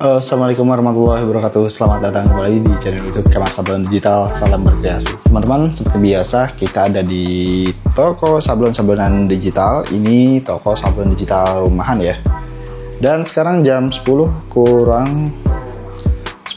Assalamualaikum warahmatullahi wabarakatuh. Selamat datang kembali di channel YouTube Kemas Sablon Digital. Salam berkreasi. Teman-teman, seperti biasa kita ada di toko sablon-sablonan digital. Ini toko sablon digital rumahan ya. Dan sekarang jam 10 kurang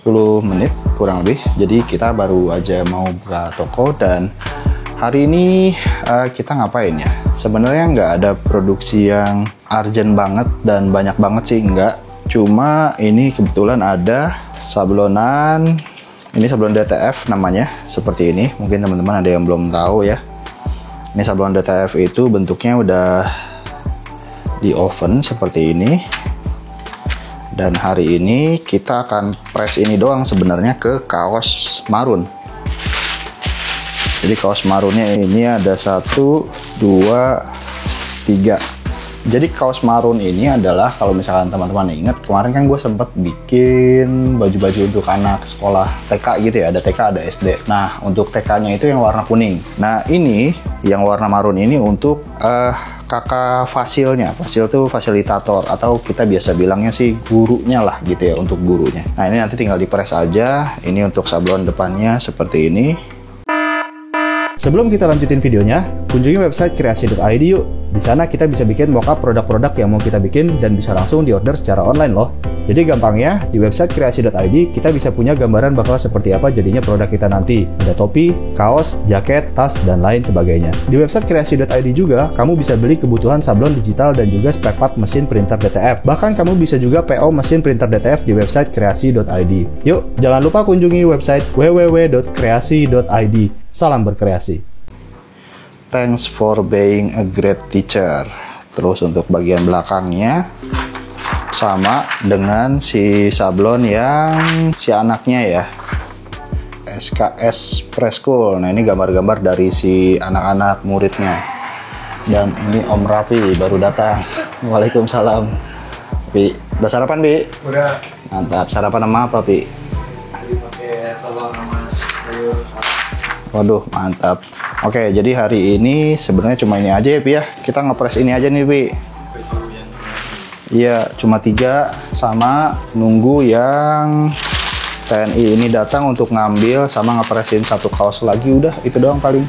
10 menit kurang lebih. Jadi kita baru aja mau buka toko dan hari ini kita ngapain ya? Sebenarnya nggak ada produksi yang urgent banget dan banyak banget sih, nggak. Cuma ini kebetulan ada sablonan, ini sablon DTF namanya, seperti ini. Mungkin teman-teman ada yang belum tahu ya. Ini sablon DTF itu bentuknya udah di oven seperti ini. Dan hari ini kita akan press ini doang sebenarnya ke kaos marun. Jadi kaos marunnya ini ada 1, 2, 3. Jadi kaos marun ini adalah, kalau misalkan teman-teman ingat, kemarin kan gue sempet bikin baju-baju untuk anak sekolah TK gitu ya, ada TK ada SD. Nah untuk TK-nya itu yang warna kuning. Nah ini yang warna marun ini untuk kakak fasilnya. Fasil itu fasilitator atau kita biasa bilangnya sih gurunya lah gitu ya, untuk gurunya. Nah ini nanti tinggal dipres aja. Ini untuk sablon depannya seperti ini. Sebelum kita lanjutin videonya, kunjungi website kreasi.id yuk. Di sana kita bisa bikin mockup produk-produk yang mau kita bikin dan bisa langsung diorder secara online loh. Jadi gampangnya, di website kreasi.id kita bisa punya gambaran bakal seperti apa jadinya produk kita nanti. Ada topi, kaos, jaket, tas, dan lain sebagainya. Di website kreasi.id juga, kamu bisa beli kebutuhan sablon digital dan juga spare part mesin printer DTF. Bahkan kamu bisa juga PO mesin printer DTF di website kreasi.id. Yuk, jangan lupa kunjungi website www.kreasi.id. Salam berkreasi. Thanks for being a great teacher. Terus untuk bagian belakangnya sama dengan si sablon yang si anaknya ya, SKS Preschool. Nah ini gambar-gambar dari si anak-anak muridnya. Dan ini Om Raffi baru datang. Waalaikumsalam. Pi, udah sarapan Pi? Udah. Mantap. Sarapan sama apa Pi? Tadi pakai telur sama sayur. Waduh, mantap. Oke, jadi hari ini sebenarnya cuma ini aja ya, Pi ya. Kita ngepres ini aja nih, Pi. Iya, cuma 3 sama nunggu yang TNI ini datang untuk ngambil sama ngepresin 1 kaos lagi, udah itu doang paling.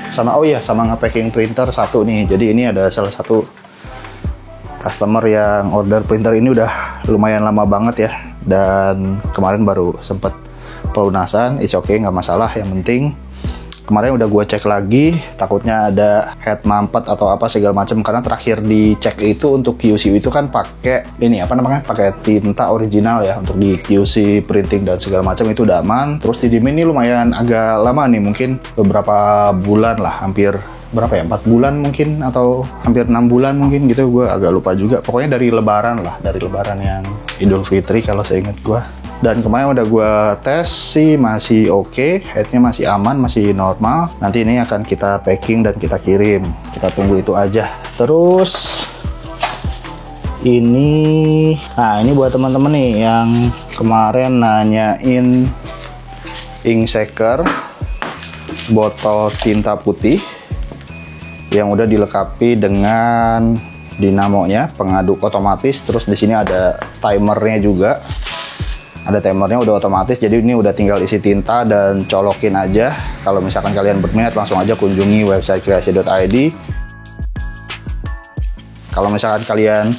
Sama oh iya, sama nge-packing printer 1 nih. Jadi ini ada salah satu customer yang order printer ini udah lumayan lama banget ya. Dan kemarin baru sempet pelunasan, it's okay, nggak masalah. Yang penting kemarin udah gue cek lagi, takutnya ada head mampet atau apa segala macam, karena terakhir dicek itu untuk QC itu kan pakai ini apa namanya, pakai tinta original ya untuk di QC printing dan segala macam, itu udah aman. Terus didiemin ini lumayan agak lama nih, mungkin beberapa bulan lah, hampir berapa ya, 4 bulan mungkin atau hampir 6 bulan mungkin gitu, gue agak lupa juga. Pokoknya dari lebaran lah, dari lebaran yang Idul Fitri kalau saya ingat gue. Dan kemarin udah gue tes sih masih oke, headnya masih aman, masih normal. Nanti ini akan kita packing dan kita kirim. Kita tunggu itu aja. Terus ini, nah ini buat teman-teman nih yang kemarin nanyain ink shaker, botol tinta putih yang udah dilengkapi dengan dinamonya, pengaduk otomatis. Terus di sini ada timernya juga. Ada timernya udah otomatis, jadi ini udah tinggal isi tinta dan colokin aja. Kalau misalkan kalian berminat langsung aja kunjungi website kreasi.id. Kalau misalkan kalian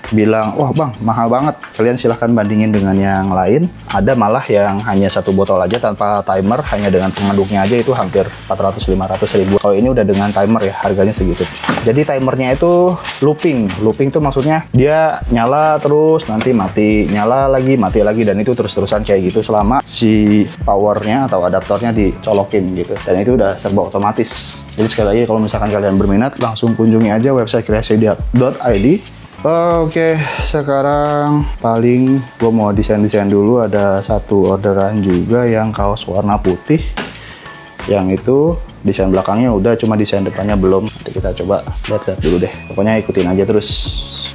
bilang, wah bang mahal banget, kalian silahkan bandingin dengan yang lain. Ada malah yang hanya 1 botol aja tanpa timer, hanya dengan pengaduknya aja itu hampir 400-500 ribu. Kalau ini udah dengan timer ya, harganya segitu. Jadi timernya itu looping tuh maksudnya dia nyala terus nanti mati, nyala lagi mati lagi, dan itu terus-terusan kayak gitu selama si powernya atau adaptornya dicolokin gitu. Dan itu udah serba otomatis. Jadi sekali lagi kalau misalkan kalian berminat langsung kunjungi aja website kreasi.id. Oke, sekarang paling gue mau desain-desain dulu. Ada 1 orderan juga yang kaos warna putih. Yang itu desain belakangnya udah, cuma desain depannya belum. Nanti kita coba lihat dulu deh. Pokoknya ikutin aja terus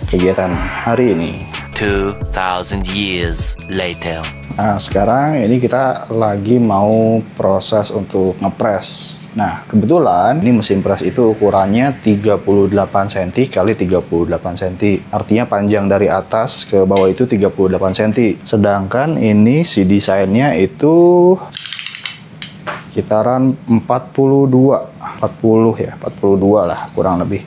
kegiatan hari ini. 2000 years later. Nah, sekarang ini kita lagi mau proses untuk ngepres. Nah, kebetulan ini mesin press itu ukurannya 38 cm kali 38 cm. Artinya panjang dari atas ke bawah itu 38 cm. Sedangkan ini si desainnya itu sekitaran 40 lah kurang lebih.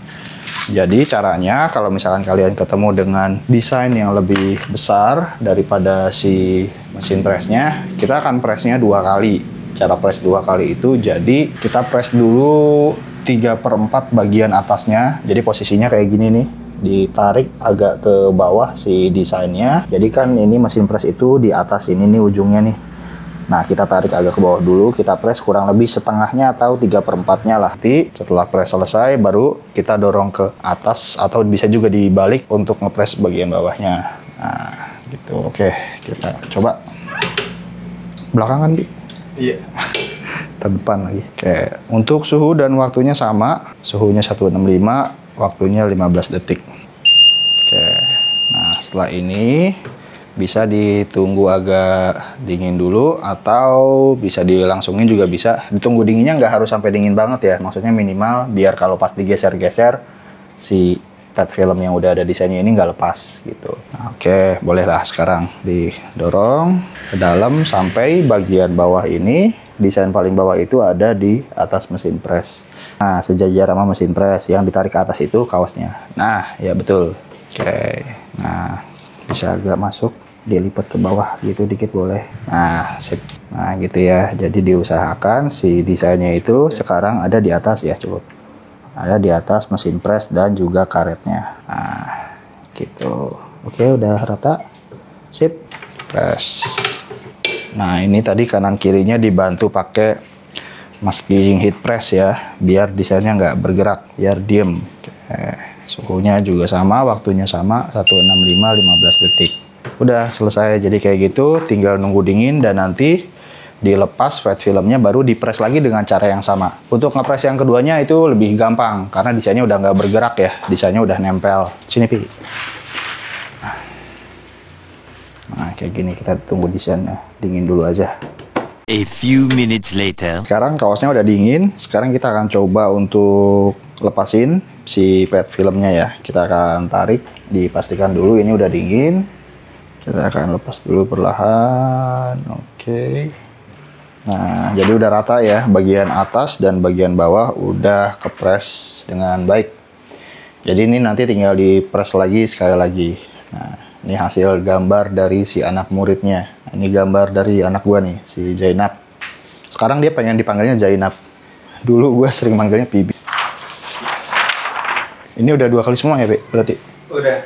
Jadi caranya kalau misalkan kalian ketemu dengan desain yang lebih besar daripada si mesin pressnya, kita akan pressnya 2 kali. Cara press 2 kali itu jadi kita press dulu 3/4 bagian atasnya. Jadi posisinya kayak gini nih, ditarik agak ke bawah si desainnya. Jadi kan ini mesin press itu di atas ini nih ujungnya nih. Nah, kita tarik agak ke bawah dulu, kita press kurang lebih setengahnya atau 3/4-nya lah. Nanti setelah press selesai, baru kita dorong ke atas atau bisa juga dibalik untuk ngepress bagian bawahnya. Nah, gitu. Oke, kita coba. Belakangan, Bi? Iya. Depan lagi. Oke, untuk suhu dan waktunya sama. Suhunya 165, waktunya 15 detik. Oke, nah setelah ini bisa ditunggu agak dingin dulu atau bisa dilangsungin juga bisa. Ditunggu dinginnya nggak harus sampai dingin banget ya, maksudnya minimal biar kalau pas digeser-geser si pet film yang udah ada desainnya ini nggak lepas gitu. Nah, oke, bolehlah sekarang didorong ke dalam sampai bagian bawah ini. Desain paling bawah itu ada di atas mesin press. Nah, sejajar sama mesin press, yang ditarik ke atas itu kaosnya. Nah, ya betul. Oke, nah bisa agak masuk, dilipat ke bawah gitu dikit boleh. Nah, sip. Nah, gitu ya. Jadi diusahakan si desainnya itu sekarang ada di atas ya, cukup. Ada di atas mesin press dan juga karetnya. Nah, gitu. Oke, udah rata. Sip. Press. Nah, ini tadi kanan kirinya dibantu pakai masking heat press ya, biar desainnya nggak bergerak, biar diem. Oke. Suhunya juga sama, waktunya sama, 165 15 detik. Udah selesai, jadi kayak gitu, tinggal nunggu dingin dan nanti dilepas flat filmnya baru dipress lagi dengan cara yang sama. Untuk ngepress yang keduanya itu lebih gampang karena desainnya udah nggak bergerak ya, desainnya udah nempel. Sini Pi. Nah kayak gini, kita tunggu desainnya dingin dulu aja. A few minutes later. Sekarang kaosnya udah dingin, sekarang kita akan coba untuk lepasin si pet filmnya ya. Kita akan tarik, dipastikan dulu ini udah dingin. Kita akan lepas dulu perlahan. Oke. Nah, jadi udah rata ya, bagian atas dan bagian bawah udah kepres dengan baik. Jadi ini nanti tinggal dipres lagi sekali lagi. Nah, ini hasil gambar dari si anak muridnya. Ini gambar dari anak gua nih, si Zainab. Sekarang dia pengen dipanggilnya Zainab. Dulu gua sering manggilnya Bibi. Ini udah 2 kali semua ya, Be? Berarti? Udah.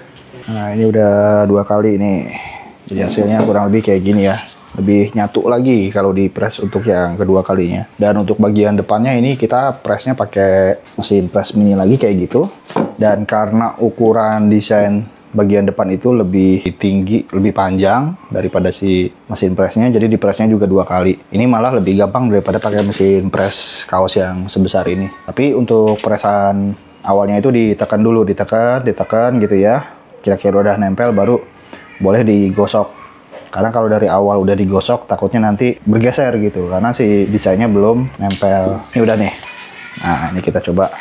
Nah, ini udah 2 kali nih. Jadi hasilnya kurang lebih kayak gini ya. Lebih nyatu lagi kalau di press untuk yang kedua kalinya. Dan untuk bagian depannya ini kita pressnya pakai mesin press mini lagi kayak gitu. Dan karena ukuran desain bagian depan itu lebih tinggi, lebih panjang daripada si mesin pressnya, jadi di pressnya juga 2 kali. Ini malah lebih gampang daripada pakai mesin press kaos yang sebesar ini. Tapi untuk pressan awalnya itu ditekan dulu, ditekan gitu ya. Kira-kira udah nempel baru boleh digosok. Karena kalau dari awal udah digosok takutnya nanti bergeser gitu, karena si desainnya belum nempel. Ini udah nih. Nah, ini kita coba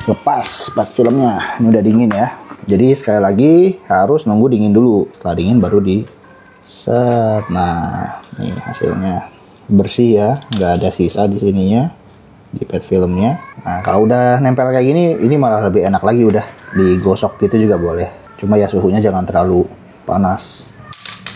lepas pet filmnya. Ini udah dingin ya. Jadi sekali lagi harus nunggu dingin dulu. Setelah dingin baru di set. Nah, nih hasilnya bersih ya, nggak ada sisa di sininya di pet filmnya. Nah, kalau udah nempel kayak gini, ini malah lebih enak lagi, udah digosok gitu juga boleh. Cuma ya suhunya jangan terlalu panas.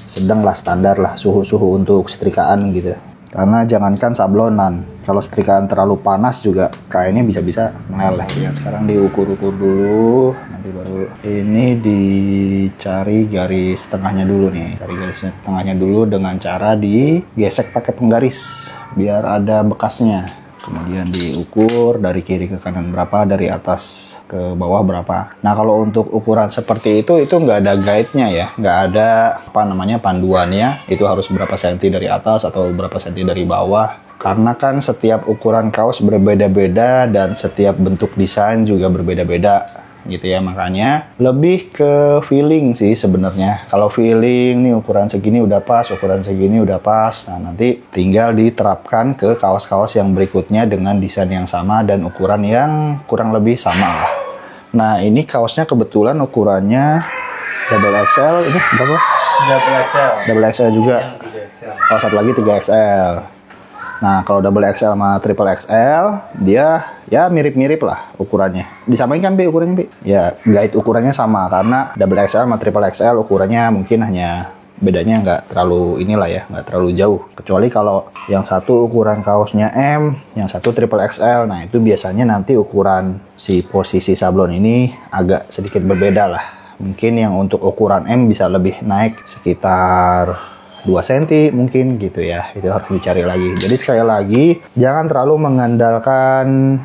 Sedang lah, standar lah suhu-suhu untuk setrikaan gitu. Karena jangankan sablonan, kalau setrikaan terlalu panas juga kainnya bisa-bisa meleleh ya. Sekarang diukur-ukur dulu, nanti baru ini dicari garis tengahnya dulu nih. Cari garis tengahnya dulu dengan cara digesek pakai penggaris biar ada bekasnya. Kemudian diukur dari kiri ke kanan berapa, dari atas ke bawah berapa. Nah, kalau untuk ukuran seperti itu nggak ada guide-nya ya, nggak ada panduannya, itu harus berapa senti dari atas atau berapa senti dari bawah. Karena kan setiap ukuran kaos berbeda-beda dan setiap bentuk desain juga berbeda-beda gitu ya. Makanya lebih ke feeling sih sebenarnya. Kalau feeling nih ukuran segini udah pas, ukuran segini udah pas. Nah, nanti tinggal diterapkan ke kaos-kaos yang berikutnya dengan desain yang sama dan ukuran yang kurang lebih sama lah. Nah, ini kaosnya kebetulan ukurannya double XL. Ini berapa? Double XL. Double XL juga. Oh, satu lagi 3XL. Nah, kalau double XL sama triple XL, dia ya mirip-mirip lah ukurannya. Disamain kan, Bi, ukurannya, Bi? Ya, guide ukurannya sama, karena double XL sama triple XL ukurannya mungkin hanya bedanya nggak terlalu inilah ya, nggak terlalu jauh. Kecuali kalau yang satu ukuran kaosnya M, yang satu triple XL, nah itu biasanya nanti ukuran si posisi sablon ini agak sedikit berbeda lah. Mungkin yang untuk ukuran M bisa lebih naik sekitar 2 cm mungkin gitu ya, itu harus dicari lagi. Jadi sekali lagi jangan terlalu mengandalkan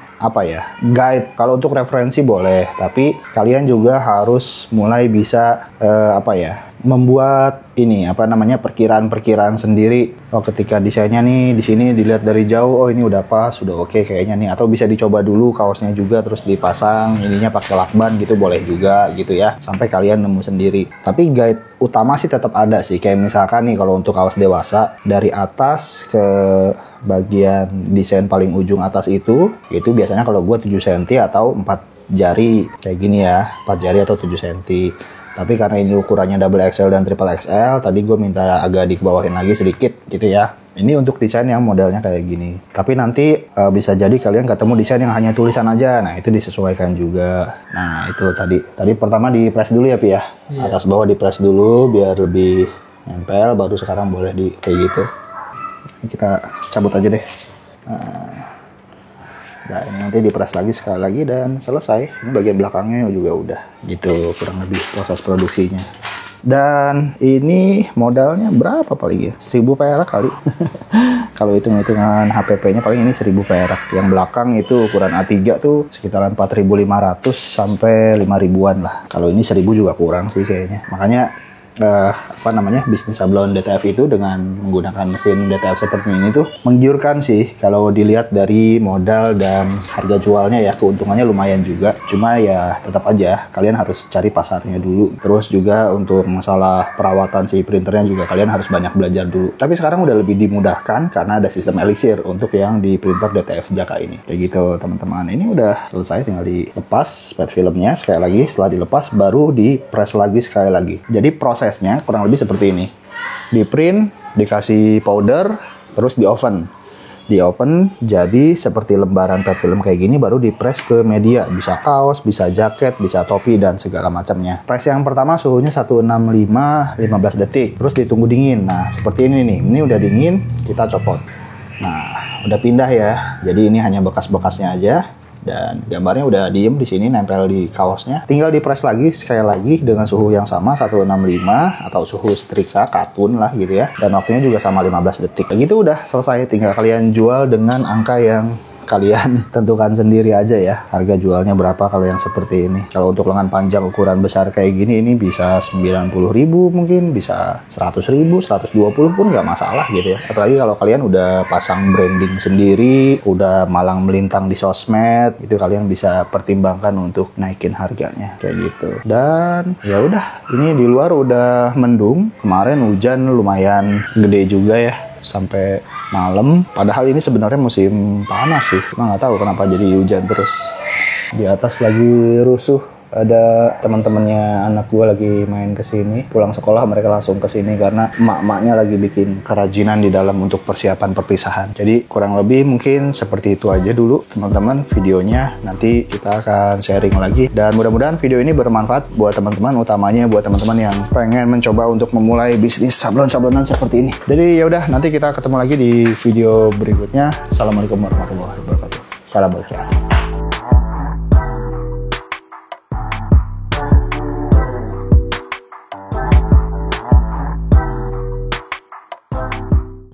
guide. Kalau untuk referensi boleh, tapi kalian juga harus mulai bisa membuat perkiraan-perkiraan sendiri. Oh, ketika desainnya nih di sini dilihat dari jauh, oh ini udah pas, sudah oke kayaknya nih. Atau bisa dicoba dulu kaosnya juga terus dipasang ininya pakai lakban gitu, boleh juga gitu ya. Sampai kalian nemu sendiri. Tapi guide utama sih tetap ada sih. Kayak misalkan nih kalau untuk kaos dewasa, dari atas ke bagian desain paling ujung atas itu biasanya kalau gue 7 cm atau 4 jari kayak gini ya, 4 jari atau 7 cm. Tapi karena ini ukurannya double XL dan triple XL, tadi gue minta agak dikebawahin lagi sedikit gitu ya. Ini untuk desain yang modelnya kayak gini. Tapi nanti bisa jadi kalian ketemu desain yang hanya tulisan aja. Nah, itu disesuaikan juga. Nah, itu tadi pertama di press dulu ya, Pi ya. Yeah. Atas bawah di press dulu biar lebih nempel, baru sekarang boleh di kayak gitu. Ini kita cabut aja deh. Nah, ini nanti diperas lagi sekali lagi dan selesai. Ini bagian belakangnya juga udah gitu, kurang lebih proses produksinya. Dan ini modalnya berapa paling ya? 1.000 perak kali. Kalau hitung-hitungan HPP-nya paling ini 1.000 perak. Yang belakang itu ukuran A3 tuh sekitaran 4.500 sampai 5.000-an lah. Kalau ini 1.000 juga kurang sih kayaknya. Makanya bisnis sablon DTF itu dengan menggunakan mesin DTF seperti ini tuh menggiurkan sih kalau dilihat dari modal dan harga jualnya ya. Keuntungannya lumayan juga, cuma ya tetap aja kalian harus cari pasarnya dulu. Terus juga untuk masalah perawatan si printernya juga kalian harus banyak belajar dulu. Tapi sekarang udah lebih dimudahkan karena ada sistem Elixir untuk yang di printer DTF Jaka ini kayak gitu teman-teman. Ini udah selesai, tinggal dilepas pad filmnya sekali lagi. Setelah dilepas baru di press lagi sekali lagi. Jadi prosesnya kurang lebih seperti ini. Di print, dikasih powder, terus di oven. Di oven jadi seperti lembaran pad film kayak gini, baru di press ke media. Bisa kaos, bisa jaket, bisa topi dan segala macamnya. Press yang pertama suhunya 165 15 detik. Terus ditunggu dingin. Nah, seperti ini nih. Ini udah dingin, kita copot. Nah, udah pindah ya. Jadi ini hanya bekas-bekasnya aja. Dan gambarnya udah diem di sini, nempel di kaosnya. Tinggal dipress lagi sekali lagi dengan suhu yang sama 165 atau suhu setrika katun lah gitu ya. Dan waktunya juga sama 15 detik. Begitu udah selesai, tinggal kalian jual dengan angka yang kalian tentukan sendiri aja ya. Harga jualnya berapa kalau yang seperti ini. Kalau untuk lengan panjang ukuran besar kayak gini, ini bisa 90.000 mungkin, bisa 100.000, 120 pun nggak masalah gitu ya. Apalagi kalau kalian udah pasang branding sendiri, udah malang melintang di sosmed, itu kalian bisa pertimbangkan untuk naikin harganya kayak gitu. Dan ya udah, ini di luar udah mendung. Kemarin hujan lumayan gede juga ya, sampai malam. Padahal ini sebenarnya musim panas sih, cuma nggak tahu kenapa jadi hujan terus. Di atas lagi rusuh, ada teman-temannya anak gue lagi main kesini. Pulang sekolah mereka langsung kesini karena emak-emaknya lagi bikin kerajinan di dalam untuk persiapan perpisahan. Jadi kurang lebih mungkin seperti itu aja dulu teman-teman videonya. Nanti kita akan sharing lagi dan mudah-mudahan video ini bermanfaat buat teman-teman, utamanya buat teman-teman yang pengen mencoba untuk memulai bisnis sablon-sablonan seperti ini. Jadi ya udah, nanti kita ketemu lagi di video berikutnya. Assalamualaikum warahmatullahi wabarakatuh. Salam berkreasi.